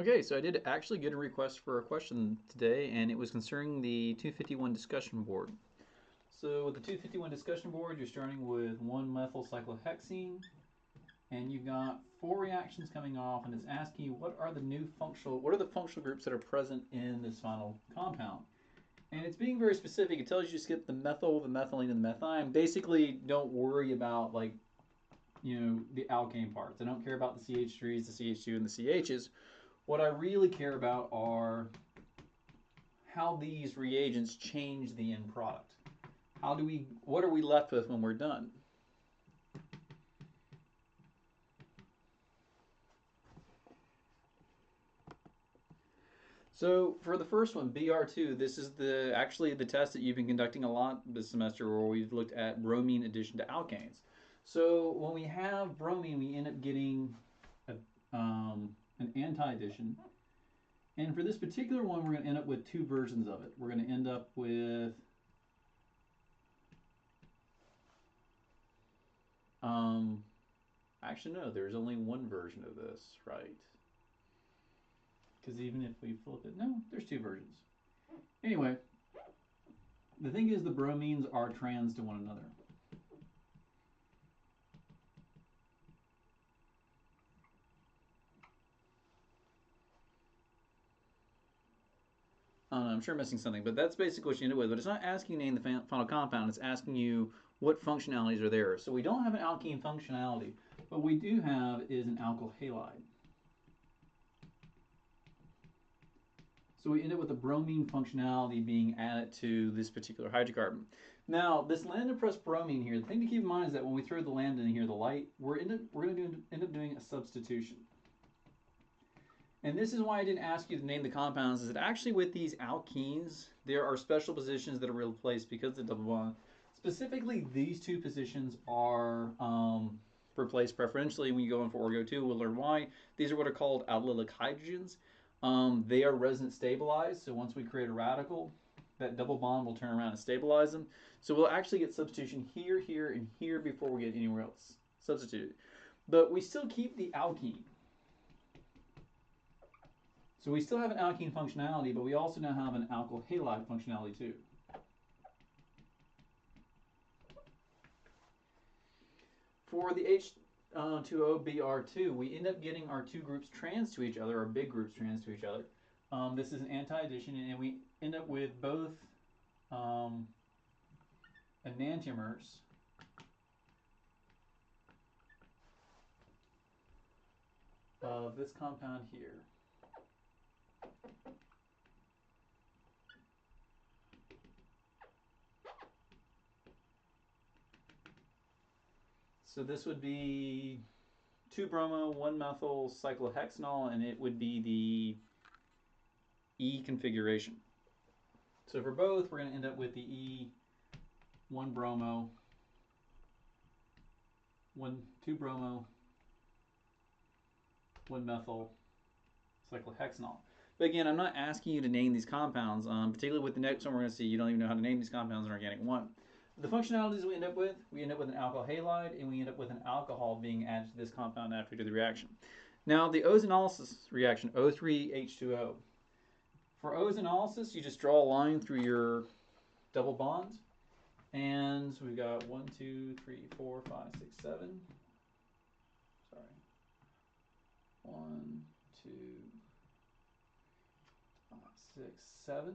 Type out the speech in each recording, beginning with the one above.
Okay, so I did actually get a request for a question today, and it was concerning the 251 discussion board. So with the 251 discussion board, you're starting with 1-methyl cyclohexene, and you've got 4 reactions coming off, and it's asking you what are the functional groups that are present in this final compound. And it's being very specific. It tells you to skip the methyl, the methylene, and the methyne. Basically, don't worry about the alkane parts. I don't care about the CH3s, the CH2, and the CHs. What I really care about are how these reagents change the end product. What are we left with when we're done? So for the first one, BR2, this is actually the test that you've been conducting a lot this semester, where we've looked at bromine addition to alkanes. So when we have bromine, we end up getting an anti-addition. And for this particular one, we're going to end up with 2 versions of it. We're going to end up with actually no, there's only 1 version of this, right? Because even if we flip it, no, there's 2 versions. Anyway, the thing is the bromines are trans to one another. I'm sure I'm missing something, but that's basically what you end up with. But it's not asking you to name the final compound. It's asking you what functionalities are there. So we don't have an alkene functionality. What we do have is an alkyl halide. So we end up with the bromine functionality being added to this particular hydrocarbon. Now, this lambda plus bromine here, the thing to keep in mind is that when we throw the lambda in here, the light, we're going to end up doing a substitution. And this is why I didn't ask you to name the compounds, is that actually with these alkenes, there are special positions that are replaced because of the double bond. Specifically, these 2 positions are replaced preferentially when you go in for Orgo 2. We'll learn why. These are what are called allylic hydrogens. They are resonance stabilized, so once we create a radical, that double bond will turn around and stabilize them. So we'll actually get substitution here, here, and here before we get anywhere else substituted. But we still keep the alkene. So we still have an alkene functionality, but we also now have an alkyl halide functionality too. For the H2O-Br2, we end up getting our 2 groups trans to each other, our big groups trans to each other. This is an anti-addition, and we end up with both enantiomers of this compound here. So this would be 2-bromo, 1-methyl cyclohexanol, and it would be the E configuration. So for both, we're going to end up with the E 1-bromo, 2-bromo, 1-methyl cyclohexanol. But again, I'm not asking you to name these compounds, particularly with the next one we're going to see. You don't even know how to name these compounds in Organic 1. The functionalities we end up with an alkyl halide, and we end up with an alcohol being added to this compound after we do the reaction. Now, the ozonolysis reaction, O3H2O. For ozonolysis, you just draw a line through your double bonds, and we've got 1, 2, 3, 4, 5, 6, 7. Sorry. 1, 2, 5, 6, 7.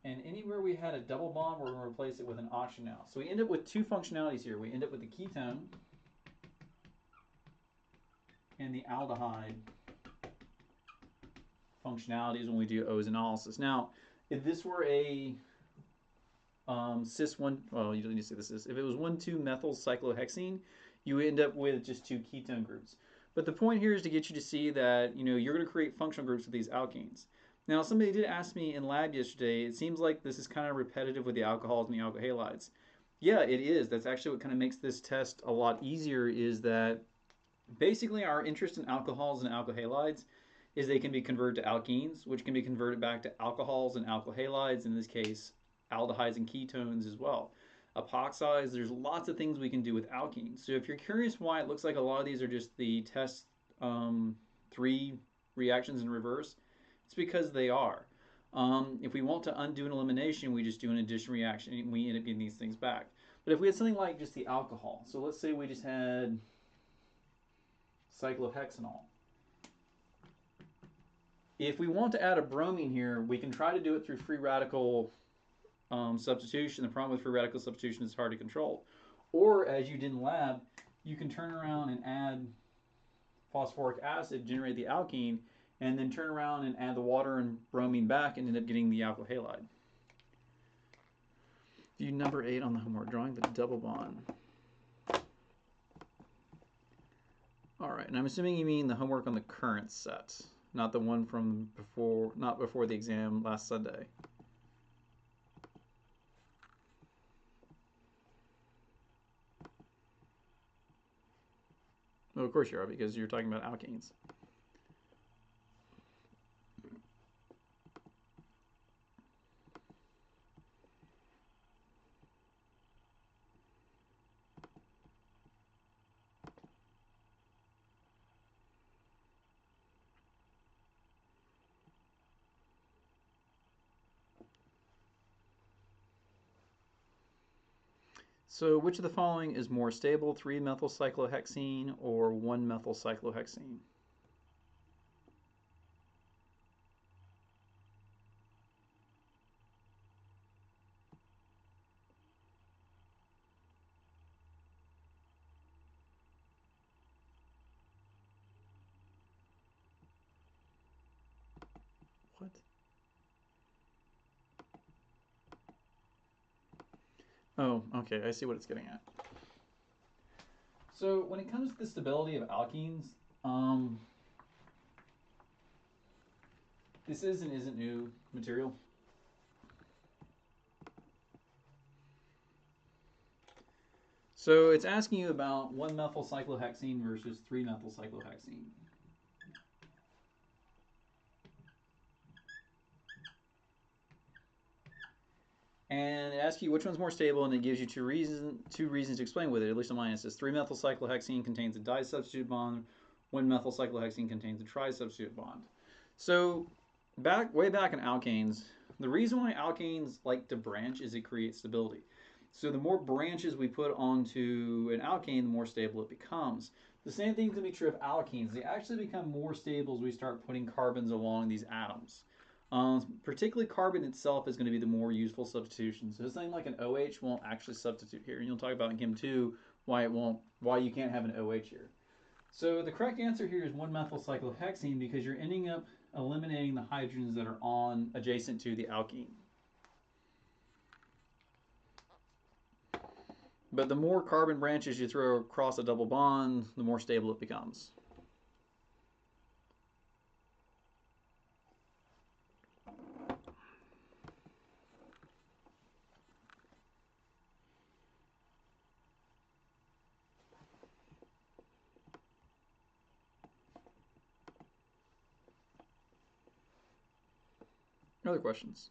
And anywhere we had a double bond, we're going to replace it with an oxygen now. So we end up with 2 functionalities here. We end up with the ketone and the aldehyde functionalities when we do ozonolysis. Now, if this were a cis 1, well, you don't need to say this is, if it was 1,2-methyl cyclohexene, you end up with just 2 ketone groups. But the point here is to get you to see that you're going to create functional groups with these alkenes. Now, somebody did ask me in lab yesterday, it seems like this is kind of repetitive with the alcohols and the alkyl halides. Yeah, it is. That's actually what kind of makes this test a lot easier, is that basically our interest in alcohols and alkyl halides is they can be converted to alkenes, which can be converted back to alcohols and alkyl halides, in this case, aldehydes and ketones as well. Epoxides, there's lots of things we can do with alkenes. So if you're curious why it looks like a lot of these are just the test 3 reactions in reverse? It's because they are. If we want to undo an elimination, we just do an addition reaction and we end up getting these things back. But if we had something like just the alcohol, so let's say we just had cyclohexanol. If we want to add a bromine here, we can try to do it through free radical substitution. The problem with free radical substitution is hard to control. Or, as you did in lab, you can turn around and add phosphoric acid, generate the alkene, and then turn around and add the water and bromine back and end up getting the alkyl halide. View number 8 on the homework, drawing the double bond. All right, and I'm assuming you mean the homework on the current set, not the one from before, not before the exam last Sunday. Well, of course you are, because you're talking about alkanes. So which of the following is more stable, 3-methylcyclohexene or 1-methylcyclohexene? What? Oh, okay, I see what it's getting at. So when it comes to the stability of alkenes, this is and isn't new material. So it's asking you about 1-methylcyclohexene versus 3-methylcyclohexene. And it asks you which one's more stable, and it gives you two reasons to explain with it. At least on mine, it says 3-methylcyclohexene contains a disubstitute bond, 1-methylcyclohexene contains a trisubstitute bond. So way back in alkanes, the reason why alkanes like to branch is it creates stability. So the more branches we put onto an alkane, the more stable it becomes. The same thing can be true of alkenes. They actually become more stable as we start putting carbons along these atoms. Particularly carbon itself is going to be the more useful substitution. So something like an OH won't actually substitute here. And you'll talk about in Chem 2 why you can't have an OH here. So the correct answer here is 1-methylcyclohexene because you're ending up eliminating the hydrogens that are adjacent to the alkene. But the more carbon branches you throw across a double bond, the more stable it becomes. Other questions?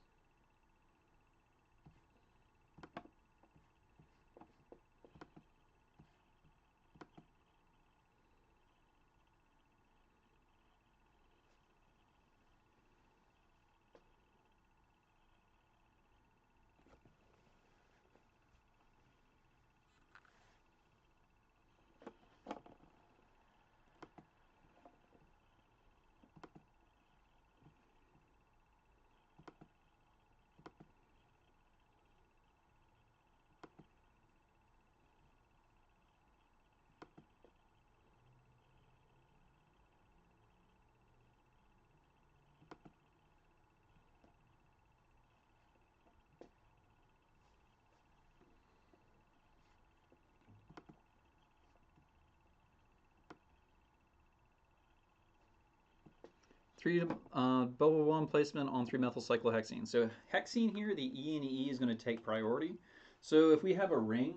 Bubble bond placement on 3-methylcyclohexene. So hexene here, the E and E is going to take priority. So if we have a ring,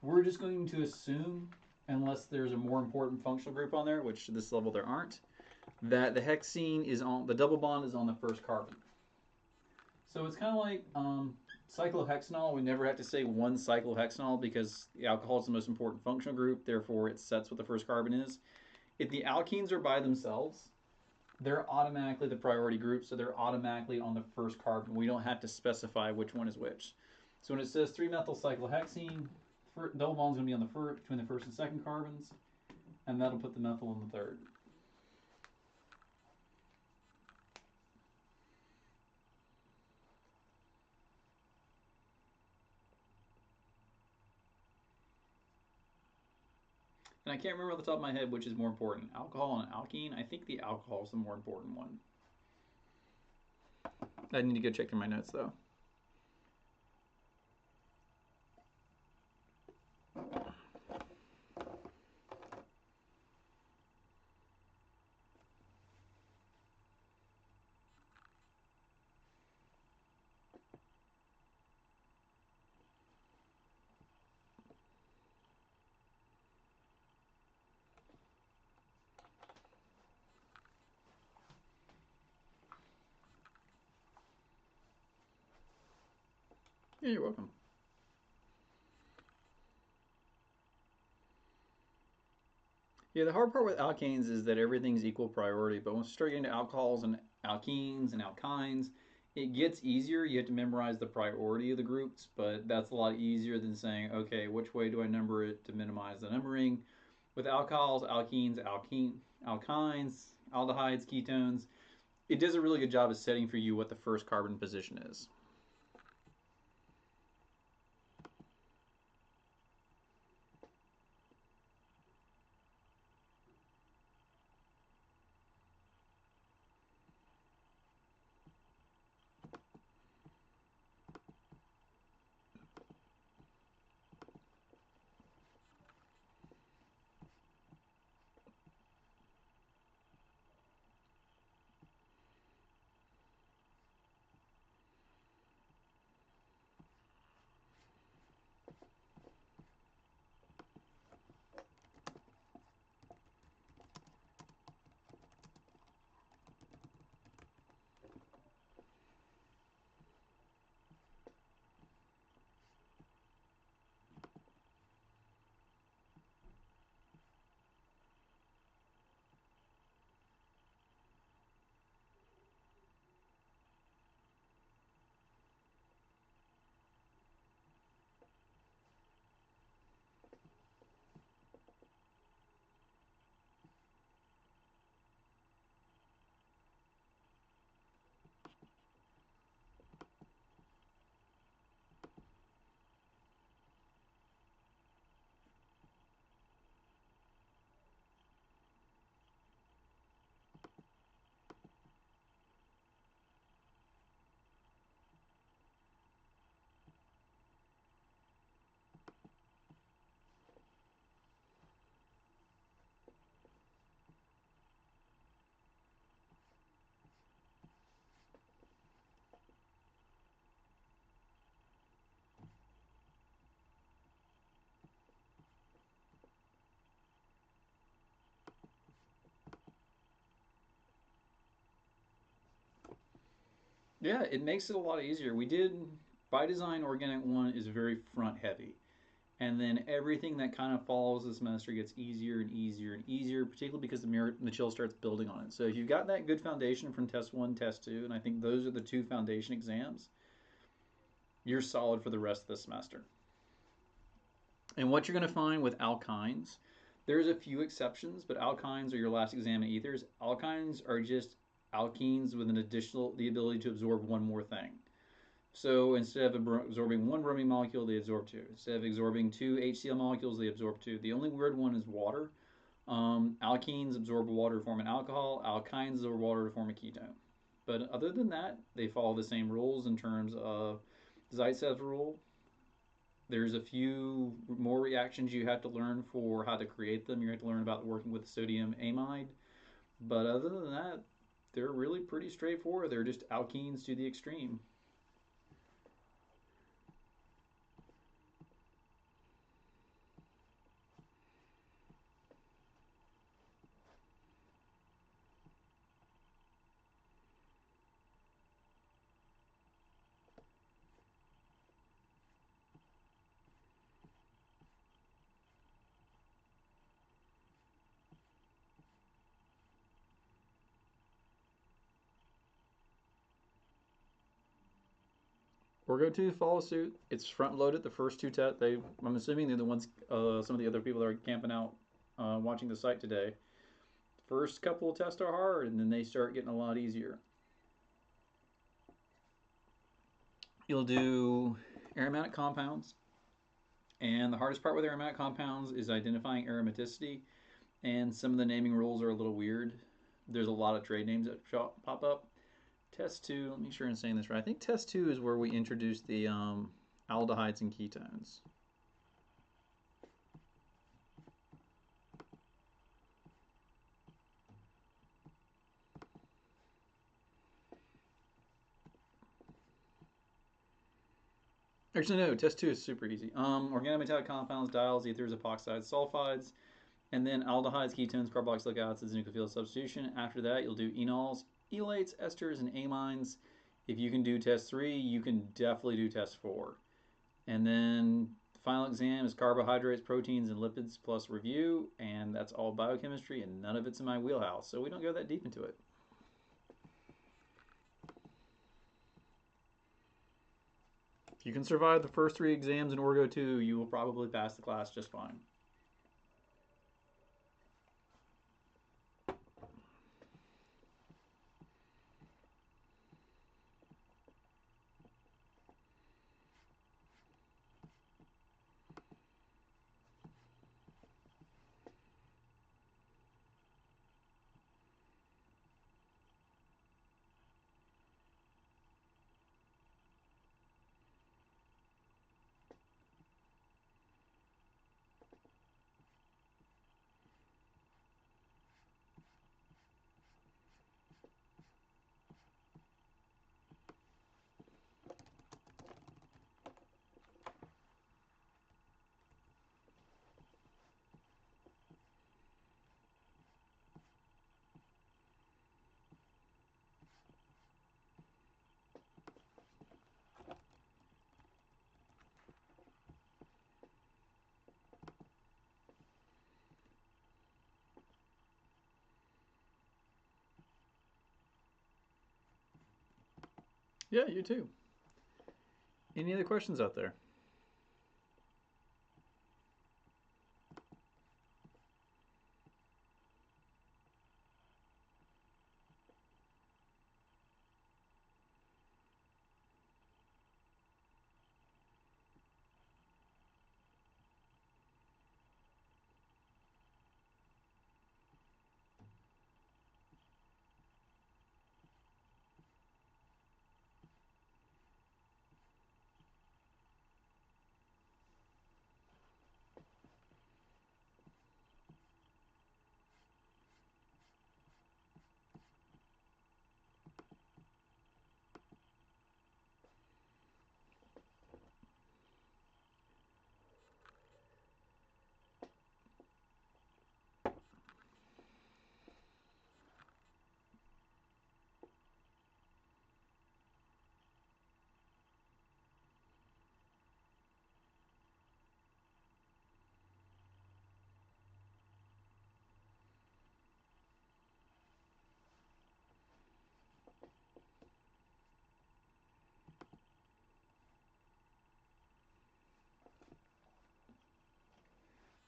we're just going to assume, unless there's a more important functional group on there, which at this level there aren't, that the hexene is on, the double bond is on the first carbon. So it's kind of like cyclohexanol. We never have to say one cyclohexanol because the alcohol is the most important functional group, therefore it sets what the first carbon is. If the alkenes are by themselves, they're automatically the priority group, so they're automatically on the first carbon. We don't have to specify which one is which. So when it says 3-methyl cyclohexene, double bond's going to be on the first, between the first and second carbons, and that'll put the methyl on the third. And I can't remember off the top of my head which is more important, alcohol and alkene. I think the alcohol is the more important one. I need to go check through my notes though. Yeah, you're welcome. Yeah, the hard part with alkanes is that everything's equal priority, but once you start getting to alcohols and alkenes and alkynes, it gets easier. You have to memorize the priority of the groups, but that's a lot easier than saying, okay, which way do I number it to minimize the numbering? With alcohols, alkenes, alkynes, aldehydes, ketones, it does a really good job of setting for you what the first carbon position is. Yeah, it makes it a lot easier. We did, by design, Organic 1 is very front heavy. And then everything that kind of follows the semester gets easier and easier and easier, particularly because the chill starts building on it. So if you've got that good foundation from test 1, test 2, and I think those are the 2 foundation exams, you're solid for the rest of the semester. And what you're going to find with alkynes, there's a few exceptions, but alkynes are your last exam in ethers. Alkynes are just alkenes with the ability to absorb one more thing. So instead of absorbing one bromine molecule, they absorb 2. Instead of absorbing 2 HCl molecules, they absorb 2. The only weird one is water. Alkenes absorb water to form an alcohol. Alkynes absorb water to form a ketone. But other than that, they follow the same rules in terms of Zaitsev rule. There's a few more reactions you have to learn for how to create them. You have to learn about working with sodium amide. But other than that, they're really pretty straightforward. They're just alkenes to the extreme. Orgo 2 follows suit. It's front loaded. The first two tests, I'm assuming they're the ones, some of the other people that are camping out watching the site today. First couple of tests are hard, and then they start getting a lot easier. You'll do aromatic compounds, and the hardest part with aromatic compounds is identifying aromaticity, and some of the naming rules are a little weird. There's a lot of trade names that pop up. Test 2, let me make sure I'm saying this right. I think test 2 is where we introduce the aldehydes and ketones. Actually, no, test 2 is super easy. Organometallic compounds, diols, ethers, epoxides, sulfides, and then aldehydes, ketones, carboxylic acids, nucleophile substitution. After that, you'll do enols, elates, esters, and amines. If you can do test 3, you can definitely do test 4. And then the final exam is carbohydrates, proteins, and lipids plus review, and that's all biochemistry, and none of it's in my wheelhouse, so we don't go that deep into it. If you can survive the first 3 exams in Orgo 2, you will probably pass the class just fine. Yeah, you too. Any other questions out there?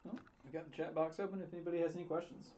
Well, we got the chat box open if anybody has any questions.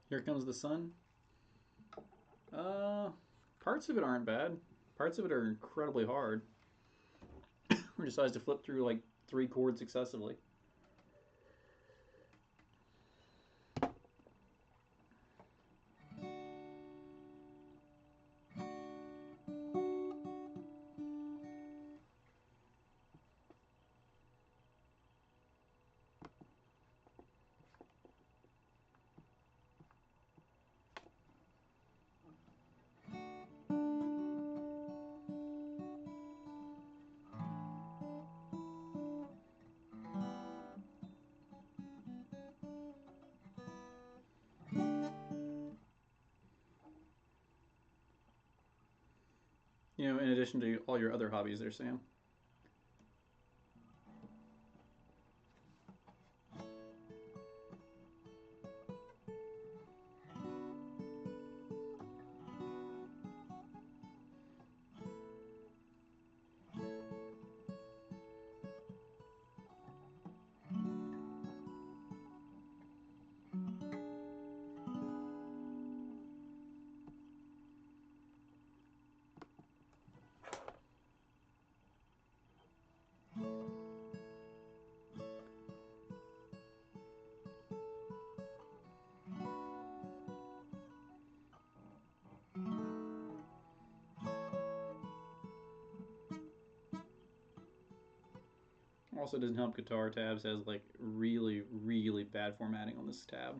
Here comes the sun. Parts of it aren't bad. Parts of it are incredibly hard. We decides to flip through like 3 chords successively. You know, in addition to all your other hobbies there, Sam. Also doesn't help Guitar Tabs has like really, really bad formatting on this tab.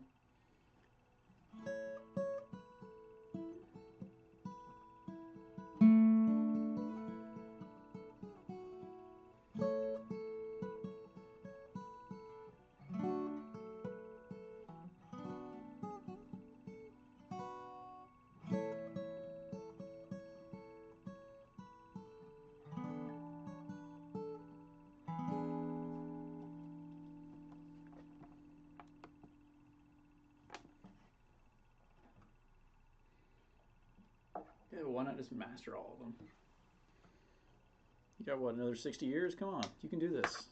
Yeah, why not just master all of them? You got what, another 60 years? Come on, you can do this.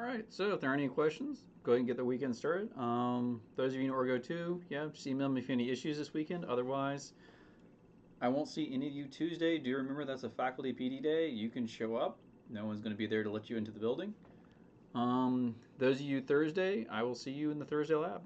right, so if there are any questions, go ahead and get the weekend started. Those of you in Orgo 2, yeah, just email me if you have any issues this weekend. Otherwise, I won't see any of you Tuesday. Do remember that's a faculty PD day. You can show up. No one's going to be there to let you into the building. Those of you Thursday, I will see you in the Thursday lab.